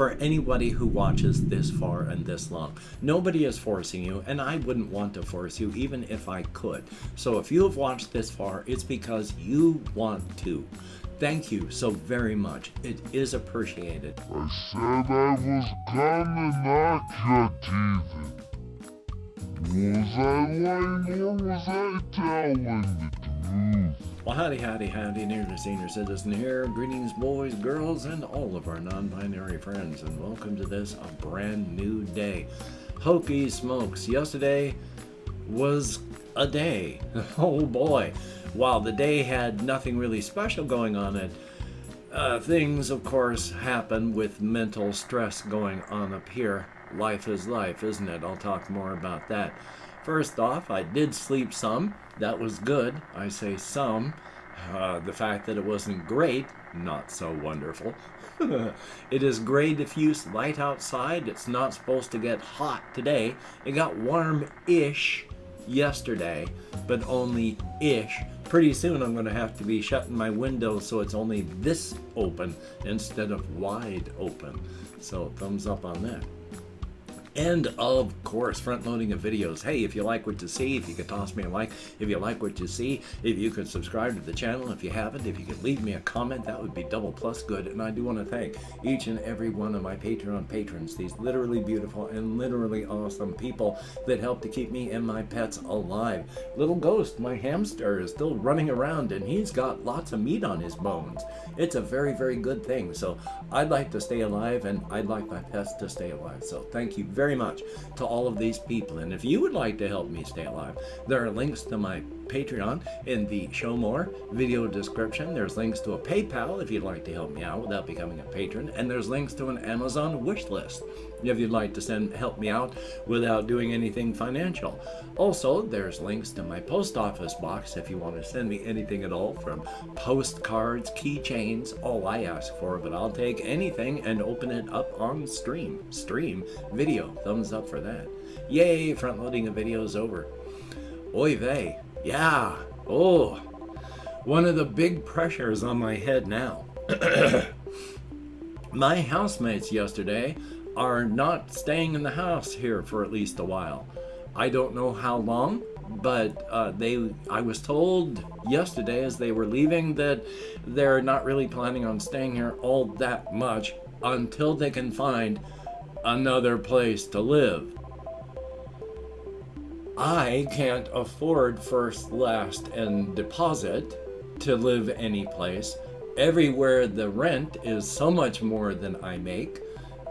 for anybody who watches this far and this long. Nobody is forcing you, and I wouldn't want to force you even if I could. So if you have watched this far, it's because you want to. Thank you so very much. It is appreciated. I said I was gonna knock your teeth in. Was I lying or was I telling the truth? Well, howdy, nearly senior citizen here. Greetings, boys, girls, and all of our non-binary friends, and welcome to this a brand new day. Hokey smokes. Yesterday was a day. Oh boy. While the day had nothing really special going on it, things, of course, happen with mental stress going on up here. Life is life, isn't it? I'll talk more about that. First off, I did sleep some. That was good. I say some. The fact that it wasn't great, not so wonderful. It is great diffuse light outside. It's not supposed to get hot today. It got warm-ish yesterday, but only ish. Pretty soon I'm going to have to be shutting my window so it's only this open instead of wide open. So thumbs up on that. And of course, front loading of videos. Hey, if you like what you see, if you could toss me a like, if you like what you see, if you could subscribe to the channel, if you haven't, if you could leave me a comment, that would be double plus good. And I do want to thank each and every one of my Patreon patrons, these literally beautiful and literally awesome people that help to keep me and my pets alive. Little Ghost, my hamster, is still running around and he's got lots of meat on his bones. It's a very, very good thing. So I'd like to stay alive and I'd like my pets to stay alive. So thank you very much to all of these people. And if you would like to help me stay alive, there are links to my Patreon in the Show More video description. There's links to a PayPal if you'd like to help me out without becoming a patron, and there's links to an Amazon wish list if you'd like to help me out without doing anything financial. Also, there's links to my post office box if you want to send me anything at all, from postcards, keychains, all I ask for, but I'll take anything and open it up on stream video. Thumbs up for that. Yay, front loading of videos over. Oy vey. Yeah. Oh, one of the big pressures on my head now. My housemates yesterday are not staying in the house here for at least a while. I don't know how long, but I was told yesterday as they were leaving that they're not really planning on staying here all that much until they can find another place to live. I can't afford first, last, and deposit to live any place. Everywhere the rent is so much more than I make,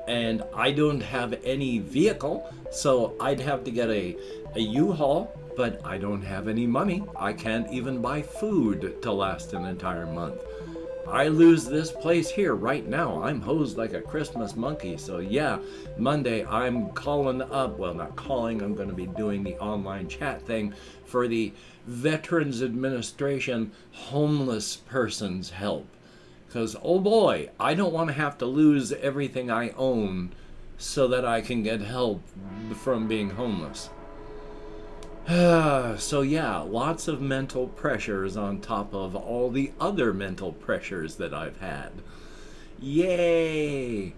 and I don't have any vehicle, so I'd have to get a U-Haul, but I don't have any money. I can't even buy food to last an entire month. I lose this place here right now. I'm hosed like a Christmas monkey. So yeah, Monday I'm calling up, well, not calling, I'm going to be doing the online chat thing for the Veterans Administration Homeless Persons Help. Because, oh boy, I don't want to have to lose everything I own so that I can get help from being homeless. So yeah, lots of mental pressures on top of all the other mental pressures that I've had. Yay!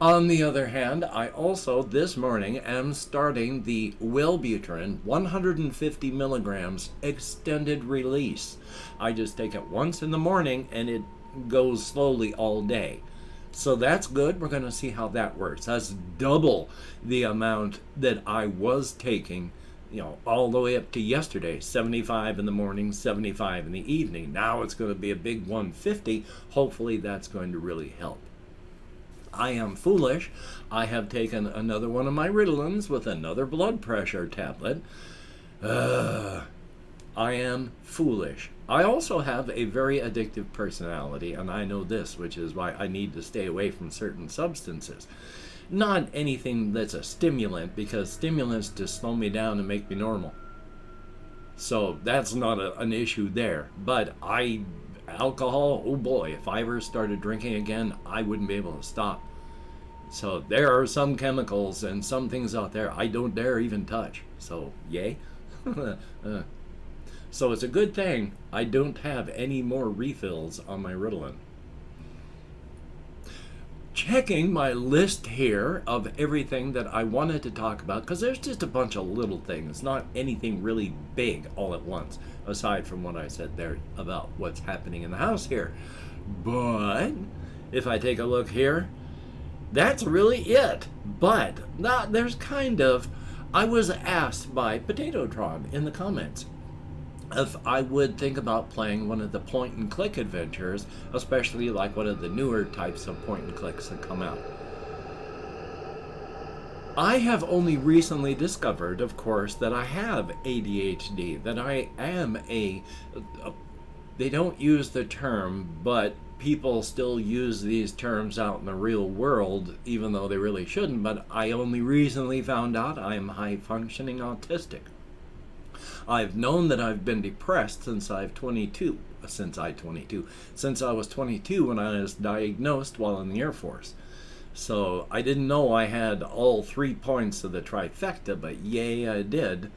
On the other hand, I also this morning am starting the Wellbutrin 150 milligrams extended release. I just take it once in the morning and it goes slowly all day. So that's good. We're going to see how that works. That's double the amount that I was taking, all the way up to yesterday, 75 in the morning, 75 in the evening. Now it's going to be a big 150. Hopefully that's going to really help. I am foolish. I have taken another one of my Ritalins with another blood pressure tablet. I am foolish. I also have a very addictive personality, and I know this, which is why I need to stay away from certain substances. Not anything that's a stimulant, because stimulants just slow me down and make me normal. So that's not an issue there. But alcohol, oh boy, if I ever started drinking again, I wouldn't be able to stop. So there are some chemicals and some things out there I don't dare even touch. So yay. So it's a good thing I don't have any more refills on my Ritalin. checking my list here of everything that I wanted to talk about, because there's just a bunch of little things, not anything really big all at once, aside from what I said there about what's happening in the house here. But if I take a look here, that's really it. But there's kind of, I was asked by Potatotron in the comments if I would think about playing one of the point and click adventures, especially like one of the newer types of point and clicks that come out. I have only recently discovered, of course, that I have ADHD, that I am they don't use the term, but people still use these terms out in the real world, even though they really shouldn't. But I only recently found out I am high-functioning autistic. I've known that I've been depressed since I was 22 when I was diagnosed while in the Air Force. So I didn't know I had all 3 points of the trifecta, but yay, I did.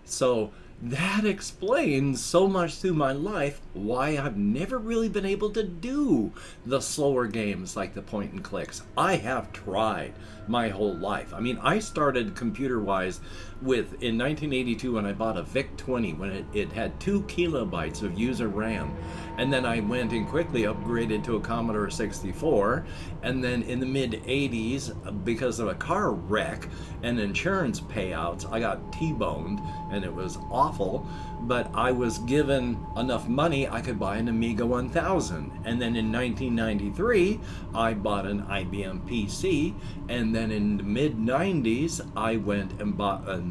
So that explains so much through my life why I've never really been able to do the slower games like the point and clicks. I have tried my whole life. I mean, I started computer-wise in 1982 when I bought a VIC-20 when it had 2 kilobytes of user RAM. And then I went and quickly upgraded to a Commodore 64. And then in the mid-80s, because of a car wreck and insurance payouts, I got T-boned, and it was awful. But I was given enough money I could buy an Amiga 1000. And then in 1993, I bought an IBM PC. And then in the mid-90s, I went and bought a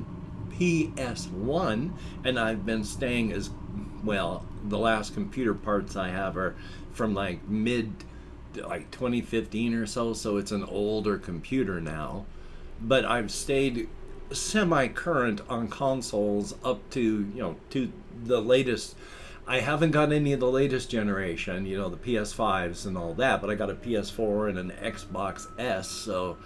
PS1. And I've been staying well, the last computer parts I have are from like 2015 or so it's an older computer now. But I've stayed semi-current on consoles up to, to the latest. I haven't got any of the latest generation, the PS5s and all that, but I got a PS4 and an Xbox S, so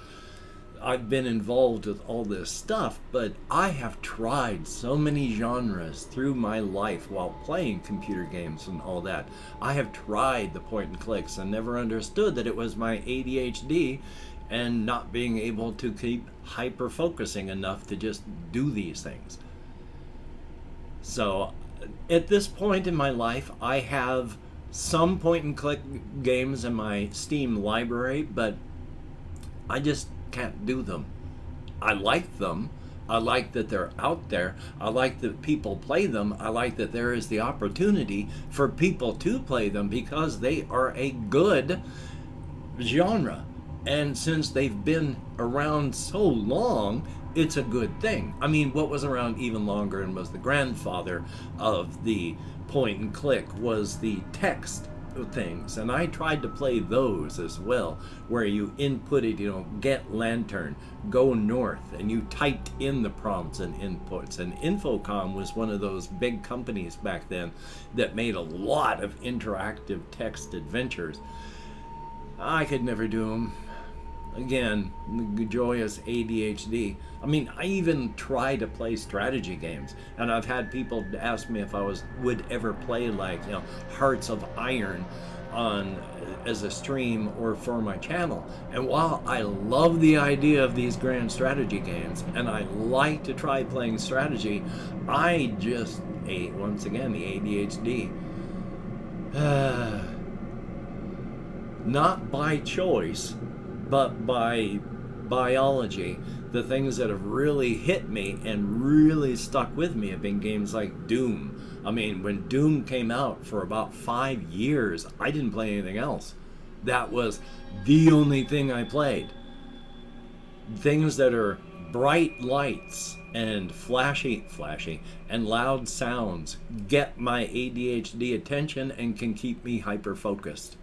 I've been involved with all this stuff. But I have tried so many genres through my life while playing computer games and all that. I have tried the point and clicks and never understood that it was my ADHD and not being able to keep hyper focusing enough to just do these things. So at this point in my life, I have some point and click games in my Steam library, but I just can't do them. I like them. I like that they're out there. I like that people play them. I like that there is the opportunity for people to play them because they are a good genre. And since they've been around so long, it's a good thing. I mean, what was around even longer and was the grandfather of the point and click was the text things. And I tried to play those as well, where you inputted, get lantern, go north, and you typed in the prompts and inputs. And Infocom was one of those big companies back then that made a lot of interactive text adventures. I could never do them. Again, the joyous ADHD. I mean, I even try to play strategy games, and I've had people ask me if I would ever play like, Hearts of Iron as a stream or for my channel. And while I love the idea of these grand strategy games, and I like to try playing strategy, I just once again the ADHD. Not by choice, but by biology. The things that have really hit me and really stuck with me have been games like Doom. I mean, when Doom came out for about 5 years, I didn't play anything else. That was the only thing I played. Things that are bright lights and flashy and loud sounds get my ADHD attention and can keep me hyper focused.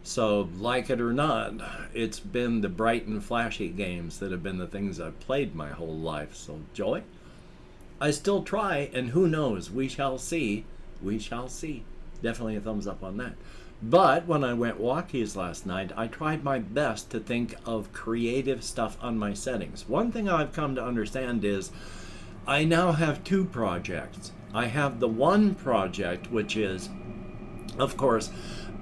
So, like it or not, it's been the bright and flashy games that have been the things I've played my whole life. So, joy? I still try, and who knows? We shall see. We shall see. Definitely a thumbs up on that. But when I went walkies last night, I tried my best to think of creative stuff on my settings. One thing I've come to understand is I now have 2 projects. I have the one project, which is, of course,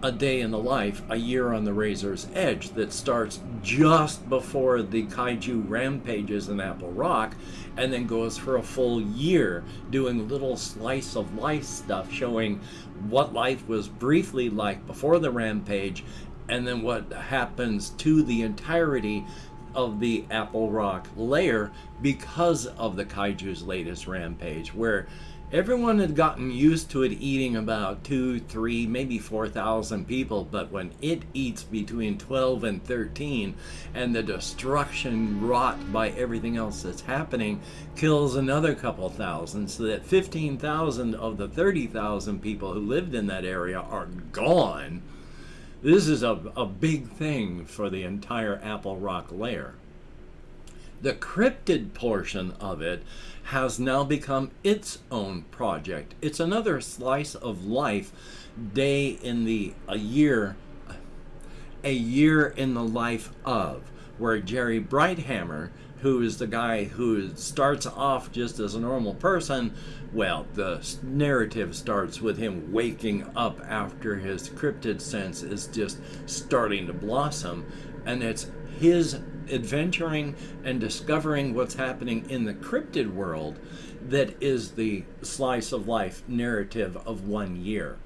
A Day in the Life, A Year on the Razor's Edge, that starts just before the kaiju rampages in Apple Rock, and then goes for a full year doing little slice of life stuff showing what life was briefly like before the rampage, and then what happens to the entirety of the Apple Rock layer because of the kaiju's latest rampage, where everyone had gotten used to it eating about 2, 3, maybe 4,000 people, but when it eats between 12 and 13, and the destruction wrought by everything else that's happening kills another couple thousand, so that 15,000 of the 30,000 people who lived in that area are gone. This is a big thing for the entire Apple Rock layer. The cryptid portion of it has now become its own project. It's another slice of life, a year in the life of, where Jerry Brighthammer, who is the guy who starts off just as a normal person, well, the narrative starts with him waking up after his cryptid sense is just starting to blossom, and it's his adventuring and discovering what's happening in the cryptid world that is the slice of life narrative of 1 year.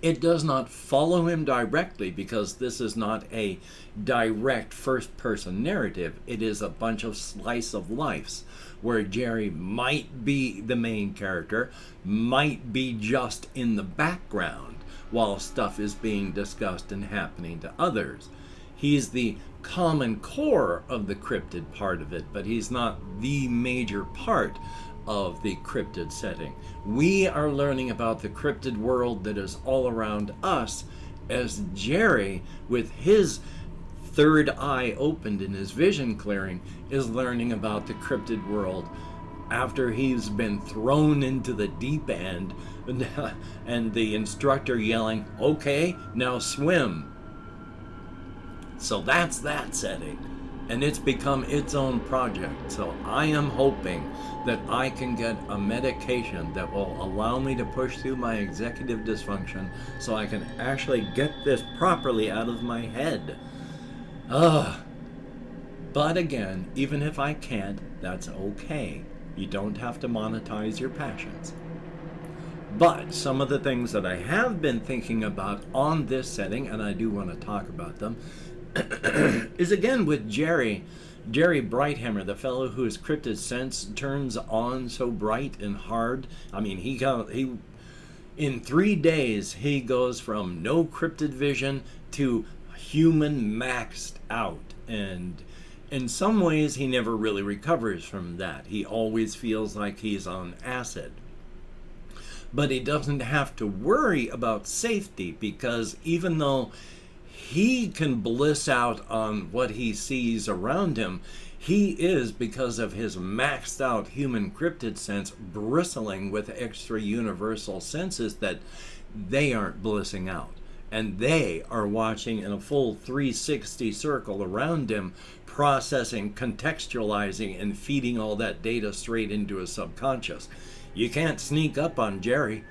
It does not follow him directly because this is not a direct first-person narrative. It is a bunch of slice of lives where Jerry might be the main character, might be just in the background while stuff is being discussed and happening to others. He's the common core of the cryptid part of it, but he's not the major part of the cryptid setting. We are learning about the cryptid world that is all around us as Jerry, with his third eye opened in his vision clearing, is learning about the cryptid world after he's been thrown into the deep end and the instructor yelling, "Okay, now swim." So that's that setting, and it's become its own project. So I am hoping that I can get a medication that will allow me to push through my executive dysfunction so I can actually get this properly out of my head. But again, even if I can't, that's okay. You don't have to monetize your passions. But some of the things that I have been thinking about on this setting, and I do want to talk about them, is again with Jerry Brighthammer, the fellow whose cryptid sense turns on so bright and hard. I mean, he in 3 days he goes from no cryptid vision to human maxed out, and in some ways he never really recovers from that. He always feels like he's on acid. But he doesn't have to worry about safety, because even though he can bliss out on what he sees around him, he is, because of his maxed out human cryptid sense, bristling with extra universal senses that they aren't blissing out. And they are watching in a full 360 circle around him, processing, contextualizing, and feeding all that data straight into his subconscious. You can't sneak up on Jerry.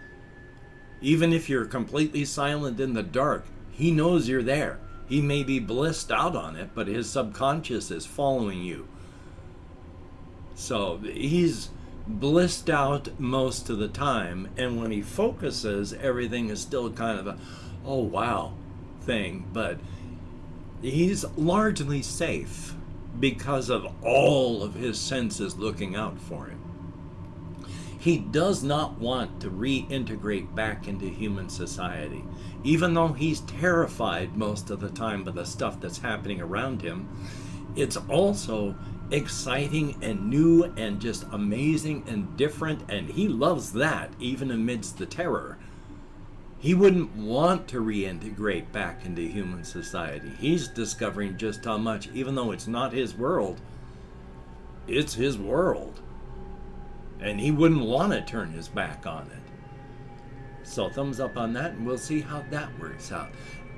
Even if you're completely silent in the dark, he knows you're there. He may be blissed out on it, but his subconscious is following you. So he's blissed out most of the time, and when he focuses, everything is still kind of a, oh wow thing, but he's largely safe because of all of his senses looking out for him. He does not want to reintegrate back into human society. Even though he's terrified most of the time by the stuff that's happening around him, it's also exciting and new and just amazing and different, and he loves that even amidst the terror. He wouldn't want to reintegrate back into human society. He's discovering just how much, even though it's not his world, it's his world. And he wouldn't want to turn his back on it. So thumbs up on that, and we'll see how that works out.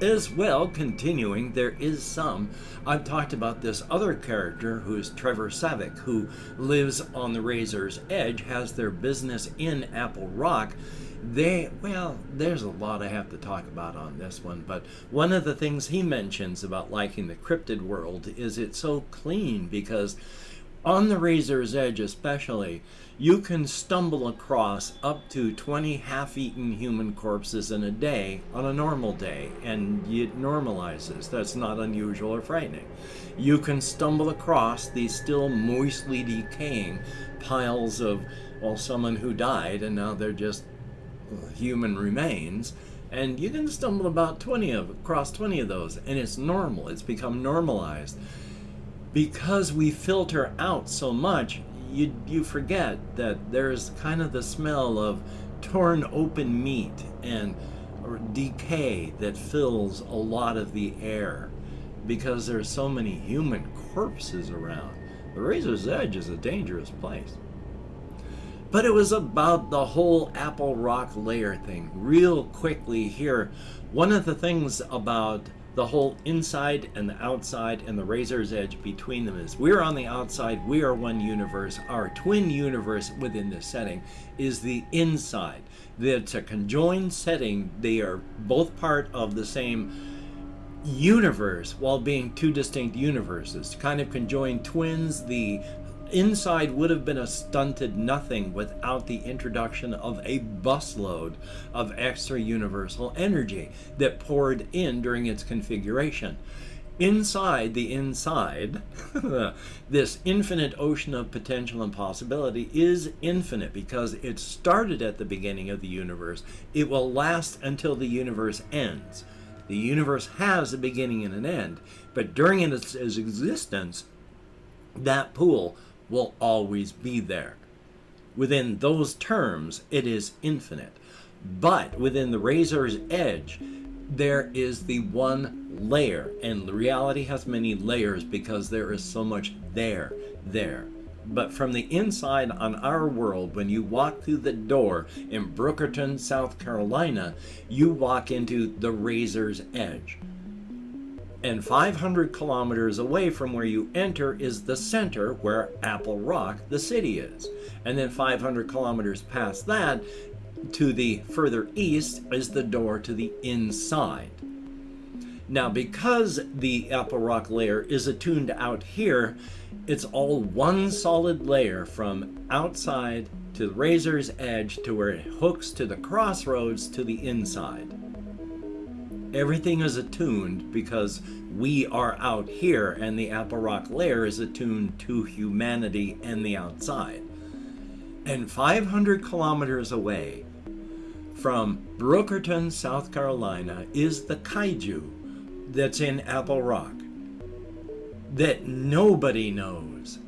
As well, continuing, there is some, I've talked about this other character who's Trevor Savick, who lives on the Razor's Edge, has their business in Apple Rock, There's a lot I have to talk about on this one, but one of the things he mentions about liking the cryptid world is it's so clean, because on the Razor's Edge especially, you can stumble across up to 20 half-eaten human corpses in a day on a normal day, and it normalizes. That's not unusual or frightening. You can stumble across these still moistly decaying piles of, well, someone who died and now they're just human remains, and you can stumble across 20 of those, and it's normal. It's become normalized. Because we filter out so much, you forget that there's kind of the smell of torn open meat and decay that fills a lot of the air, because there's so many human corpses around. The Razor's Edge is a dangerous place. But it was about the whole Apple Rock layer thing. Real quickly here, one of the things about the whole inside and the outside and the Razor's Edge between them is we're on the outside, we are one universe. Our twin universe within this setting is the inside. It's a conjoined setting. They are both part of the same universe while being two distinct universes. Kind of conjoined twins. The inside would have been a stunted nothing without the introduction of a busload of extra universal energy that poured in during its configuration. Inside the inside, this infinite ocean of potential and possibility is infinite because it started at the beginning of the universe. It will last until the universe ends. The universe has a beginning and an end, but during its existence, that pool will always be there. Within those terms, it is infinite. But within the Razor's Edge, there is the one layer, and reality has many layers because there is so much there. But from the inside on our world, when you walk through the door in Brookerton, South Carolina, you walk into the Razor's Edge. And 500 kilometers away from where you enter is the center where Apple Rock, the city, is. And then 500 kilometers past that, to the further east, is the door to the inside. Now, because the Apple Rock layer is attuned out here, it's all one solid layer from outside to the Razor's Edge to where it hooks to the crossroads to the inside. Everything is attuned because we are out here, and the Apple Rock layer is attuned to humanity and the outside. And 500 kilometers away from Brookerton, South Carolina, is the kaiju that's in Apple Rock that nobody knows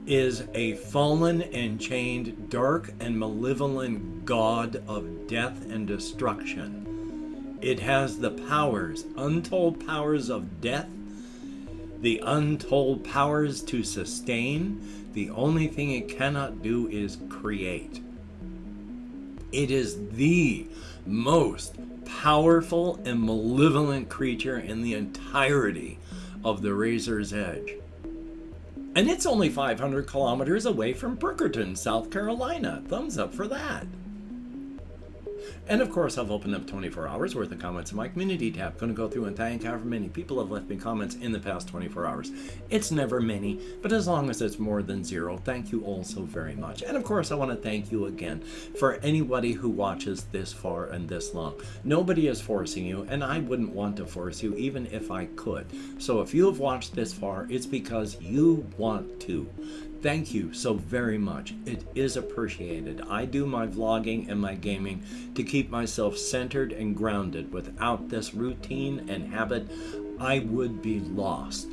is a fallen and chained, dark and malevolent god of death and destruction. It has the powers, untold powers of death, the untold powers to sustain. The only thing it cannot do is create. It is the most powerful and malevolent creature in the entirety of the Razor's Edge. And it's only 500 kilometers away from Brookerton, South Carolina. Thumbs up for that. And of course, I've opened up 24 hours worth of comments in my community tab. Going to go through and thank however many people have left me comments in the past 24 hours. It's never many, but as long as it's more than 0, thank you all so very much. And of course, I want to thank you again for anybody who watches this far and this long. Nobody is forcing you, and I wouldn't want to force you even if I could. So if you have watched this far, it's because you want to. Thank you so very much. It is appreciated. I do my vlogging and my gaming to keep myself centered and grounded. Without this routine and habit, I would be lost.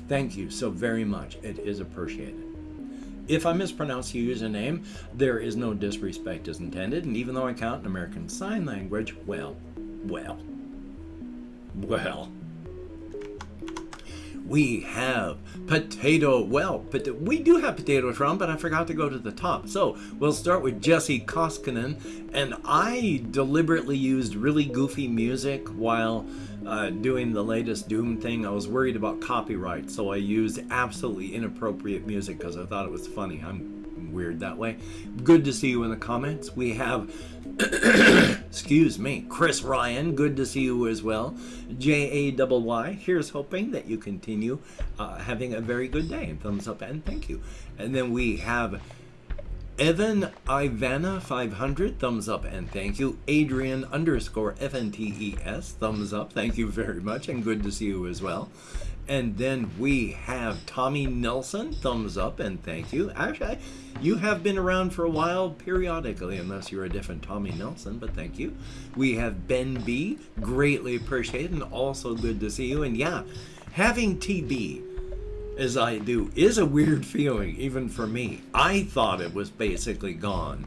Thank you so very much. It is appreciated. If I mispronounce your username, there is no disrespect is intended, and even though I count in American Sign Language, well. We have potato, we do have potato from, but I forgot to go to the top. So we'll start with Jesse Koskinen, and I deliberately used really goofy music while doing the latest Doom thing. I was worried about copyright, so I used absolutely inappropriate music because I thought it was funny. I'm weird that way. Good to see you in the comments. We have, excuse me, Chris Ryan. Good to see you as well. JAYY. Here's hoping that you continue having a very good day. Thumbs up and thank you. And then we have Evan Ivana 500, thumbs up and thank you. Adrian _FNTES, thumbs up, thank you very much, and good to see you as well. And then we have Tommy Nelson, thumbs up and thank you. Actually, you have been around for a while periodically, unless you're a different Tommy Nelson, but thank you. We have Ben B, greatly appreciated, and also good to see you. And yeah, having TB, as I do, is a weird feeling, even for me. I thought it was basically gone,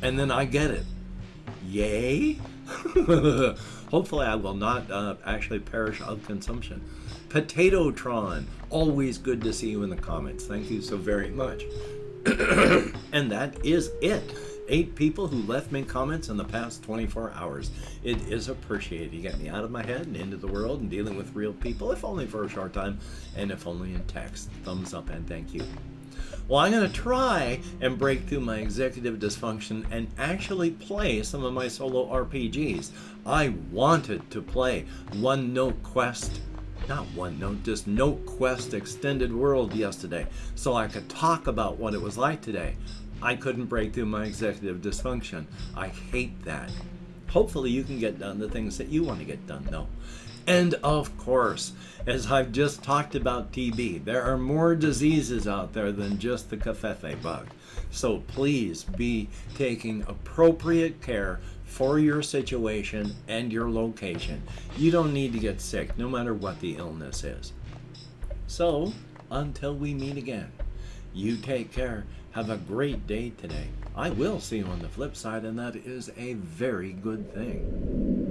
and then I get it. Yay! Hopefully I will not actually perish of consumption. Potatotron, always good to see you in the comments. Thank you so very much. And that is it. 8 people who left me comments in the past 24 hours. It is appreciated. You get me out of my head and into the world and dealing with real people, if only for a short time, and if only in text. Thumbs up and thank you. Well, I'm going to try and break through my executive dysfunction and actually play some of my solo RPGs. I wanted to play One Note Quest, not One Note, just Note Quest Extended World yesterday, so I could talk about what it was like today. I couldn't break through my executive dysfunction. I hate that. Hopefully you can get done the things that you want to get done, though. And of course, as I've just talked about TB, there are more diseases out there than just the covfefe bug. So please be taking appropriate care for your situation and your location. You don't need to get sick, no matter what the illness is. So, until we meet again, you take care. Have a great day today. I will see you on the flip side, and that is a very good thing.